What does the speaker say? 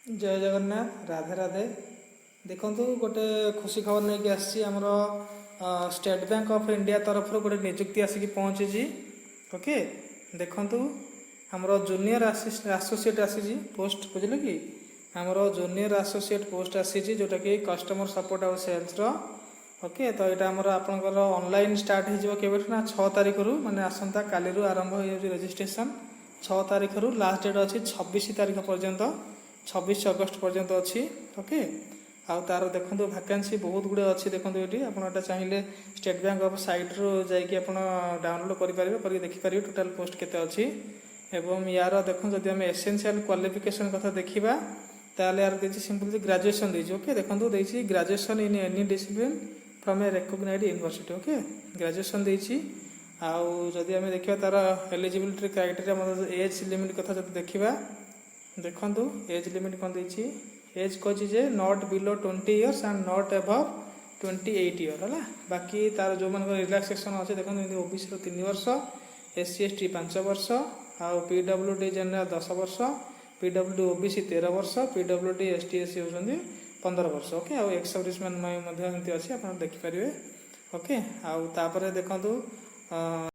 जय जगन्नाथ राधे राधे। देखु गोटे खुशी खबर नहीं आसी आमर स्टेट बैंक ऑफ इंडिया तरफ गोटे निजुक्ति आसिक पहुँची। ओके देखु आमर जूनियर एसोसिएट आसी पोस्ट बुझे कि आमर जूनियर एसोसिएट पोस्ट आसी जोटा कि कस्टमर सपोर्ट आउ सेल्स ओके तो यहाँ आमर आपंकर ऑनलाइन स्टार्ट हो ना 6 तारीख रु माने आसंता काली आरंभ हो रजिस्ट्रेशन 6 तारीख रु लास्ट डेट अच्छी 26 तारीख पर्यंत 26 अगस्त पर्यंत अच्छी। ओके आउ तार देखो वैकेंसी बहुत गुड़े अच्छी देखो ये आपटा चाहिए स्टेट बैंक ऑफ साइट रू जाकि डाउनलोड करेंगे देखिपारे टोटाल पोस्ट केते अच्छी एवं यार देखो जब आम एसेंशियल क्वालिफिकेशन कथा देखा ताले यार देखिए सिंपल ग्रेजुएशन देछि। ओके देखो देखिए graduation in any discipline from a recognised university. Okay graduation देछि आउ जदि आम देखा तार एलिजिबिलिटी क्राइटेरिया मतलब एज लिमिट कथा जब देखा देखु एज लिमिट कौन देछि एज कही जे not below 20 years and not above 28 year है। बाकी तार जो मान रिलैक्सेशन अच्छे देखो ओबीसी 3 वर्ष एससी एसटी 5 वर्ष आउ पीडब्ल्यूडी जनरल 10 वर्ष पीडब्ल्यूडी ओबीसी 13 वर्ष पीडब्ल्यूडी एसटी एससी होती 15 वर्ष। ओके आउ एक्स सर्विसमैन अच्छी आप देखिपारे। ओके आउ तापर देखु